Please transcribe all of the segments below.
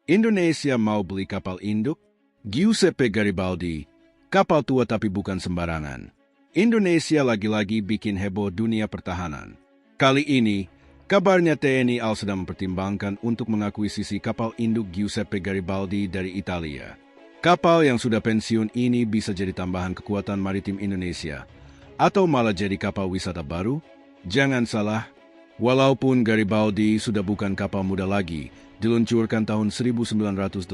Indonesia mau beli kapal induk? Giuseppe Garibaldi, kapal tua tapi bukan sembarangan. Indonesia lagi-lagi bikin heboh dunia pertahanan. Kali ini, kabarnya TNI AL sedang mempertimbangkan untuk mengakuisisi kapal induk Giuseppe Garibaldi dari Italia. Kapal yang sudah pensiun ini bisa jadi tambahan kekuatan maritim Indonesia, atau malah jadi kapal wisata baru? Jangan salah, walaupun Garibaldi sudah bukan kapal muda lagi, diluncurkan tahun 1985.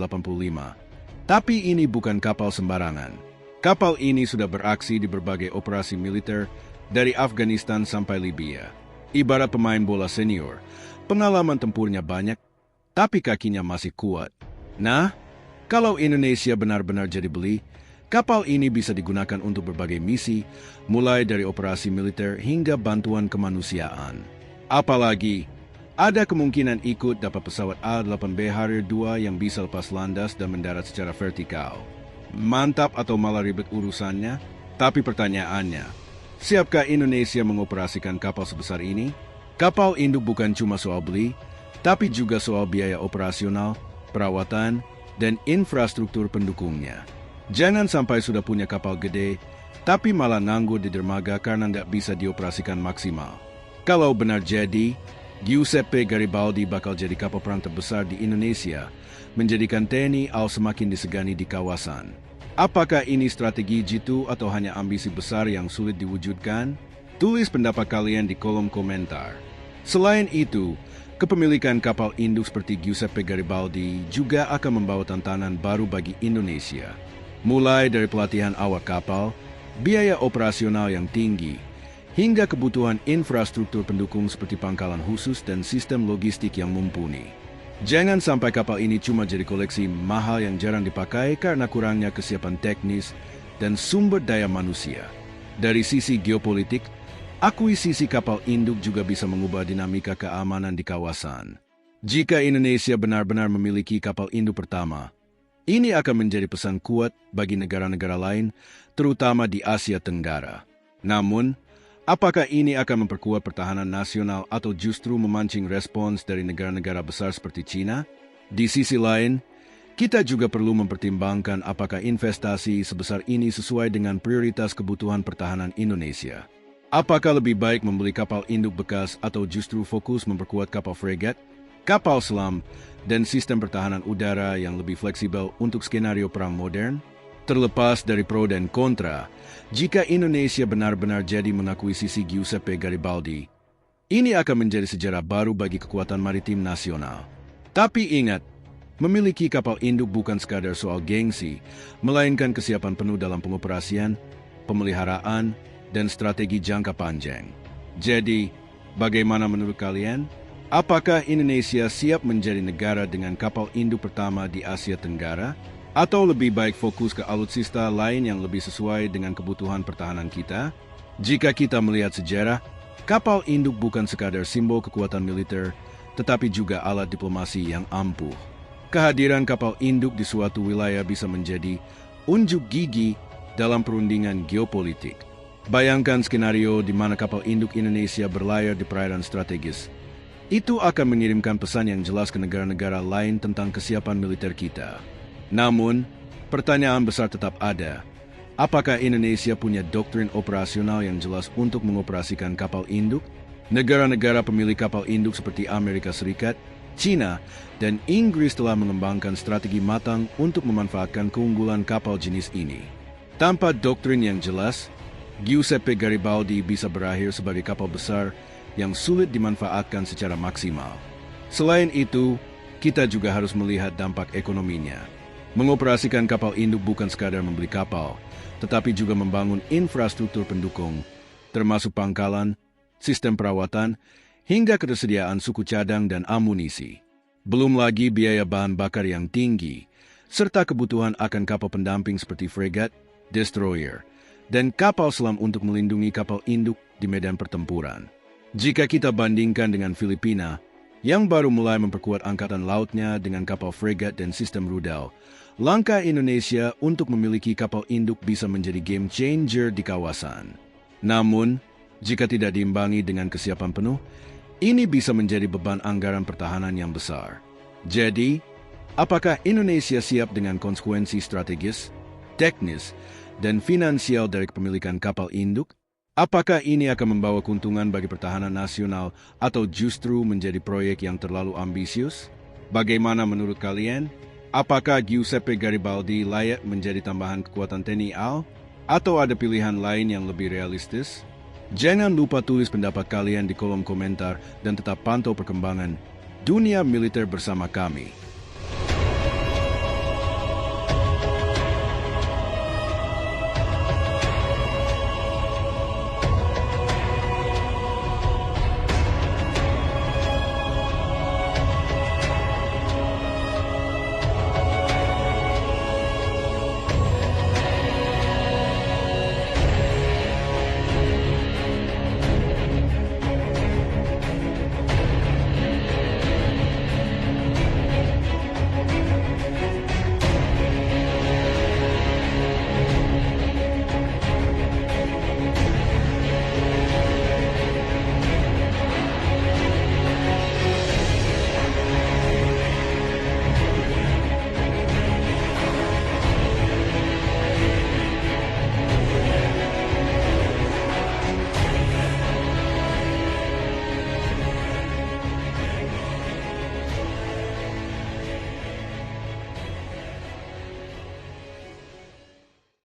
Tapi ini bukan kapal sembarangan. Kapal ini sudah beraksi di berbagai operasi militer, dari Afghanistan sampai Libya. Ibarat pemain bola senior, pengalaman tempurnya banyak, tapi kakinya masih kuat. Nah, kalau Indonesia benar-benar jadi beli, kapal ini bisa digunakan untuk berbagai misi, mulai dari operasi militer hingga bantuan kemanusiaan. Apalagi, ada kemungkinan ikut dapat pesawat A-8B Harrier II yang bisa lepas landas dan mendarat secara vertikal. Mantap atau malah ribet urusannya? Tapi pertanyaannya, siapkah Indonesia mengoperasikan kapal sebesar ini? Kapal induk bukan cuma soal beli, tapi juga soal biaya operasional, perawatan, dan infrastruktur pendukungnya. Jangan sampai sudah punya kapal gede, tapi malah nganggur di dermaga karena tidak bisa dioperasikan maksimal. Kalau benar jadi, Giuseppe Garibaldi bakal jadi kapal perang terbesar di Indonesia, menjadikan TNI AL semakin disegani di kawasan. Apakah ini strategi jitu atau hanya ambisi besar yang sulit diwujudkan? Tulis pendapat kalian di kolom komentar. Selain itu, kepemilikan kapal induk seperti Giuseppe Garibaldi juga akan membawa tantangan baru bagi Indonesia. Mulai dari pelatihan awak kapal, biaya operasional yang tinggi, hingga kebutuhan infrastruktur pendukung seperti pangkalan khusus dan sistem logistik yang mumpuni. Jangan sampai kapal ini cuma jadi koleksi mahal yang jarang dipakai karena kurangnya kesiapan teknis dan sumber daya manusia. Dari sisi geopolitik, akuisisi kapal induk juga bisa mengubah dinamika keamanan di kawasan. Jika Indonesia benar-benar memiliki kapal induk pertama, ini akan menjadi pesan kuat bagi negara-negara lain, terutama di Asia Tenggara. Namun, apakah ini akan memperkuat pertahanan nasional atau justru memancing respons dari negara-negara besar seperti China? Di sisi lain, kita juga perlu mempertimbangkan apakah investasi sebesar ini sesuai dengan prioritas kebutuhan pertahanan Indonesia. Apakah lebih baik membeli kapal induk bekas atau justru fokus memperkuat kapal fregat, kapal selam, dan sistem pertahanan udara yang lebih fleksibel untuk skenario perang modern? Terlepas dari pro dan kontra, jika Indonesia benar-benar jadi mengakuisisi Giuseppe Garibaldi, ini akan menjadi sejarah baru bagi kekuatan maritim nasional. Tapi ingat, memiliki kapal induk bukan sekadar soal gengsi, melainkan kesiapan penuh dalam pengoperasian, pemeliharaan, dan strategi jangka panjang. Jadi, bagaimana menurut kalian? Apakah Indonesia siap menjadi negara dengan kapal induk pertama di Asia Tenggara? Atau lebih baik fokus ke alutsista lain yang lebih sesuai dengan kebutuhan pertahanan kita? Jika kita melihat sejarah, kapal induk bukan sekadar simbol kekuatan militer, tetapi juga alat diplomasi yang ampuh. Kehadiran kapal induk di suatu wilayah bisa menjadi unjuk gigi dalam perundingan geopolitik. Bayangkan skenario di mana kapal induk Indonesia berlayar di perairan strategis. Itu akan mengirimkan pesan yang jelas ke negara-negara lain tentang kesiapan militer kita. Namun, pertanyaan besar tetap ada. Apakah Indonesia punya doktrin operasional yang jelas untuk mengoperasikan kapal induk? Negara-negara pemilik kapal induk seperti Amerika Serikat, China, dan Inggris telah mengembangkan strategi matang untuk memanfaatkan keunggulan kapal jenis ini. Tanpa doktrin yang jelas, Giuseppe Garibaldi bisa berakhir sebagai kapal besar yang sulit dimanfaatkan secara maksimal. Selain itu, kita juga harus melihat dampak ekonominya. Mengoperasikan kapal induk bukan sekadar membeli kapal, tetapi juga membangun infrastruktur pendukung, termasuk pangkalan, sistem perawatan, hingga ketersediaan suku cadang dan amunisi. Belum lagi biaya bahan bakar yang tinggi, serta kebutuhan akan kapal pendamping seperti fregat, destroyer, dan kapal selam untuk melindungi kapal induk di medan pertempuran. Jika kita bandingkan dengan Filipina, yang baru mulai memperkuat angkatan lautnya dengan kapal fregat dan sistem rudal, langkah Indonesia untuk memiliki kapal induk bisa menjadi game changer di kawasan. Namun, jika tidak diimbangi dengan kesiapan penuh, ini bisa menjadi beban anggaran pertahanan yang besar. Jadi, Apakah Indonesia siap dengan konsekuensi strategis, teknis, dan finansial dari kepemilikan kapal induk? Apakah ini akan membawa keuntungan bagi pertahanan nasional atau justru menjadi proyek yang terlalu ambisius? Bagaimana menurut kalian? Apakah Giuseppe Garibaldi layak menjadi tambahan kekuatan TNI AL? Atau ada pilihan lain yang lebih realistis? Jangan lupa tulis pendapat kalian di kolom komentar dan tetap pantau perkembangan dunia militer bersama kami.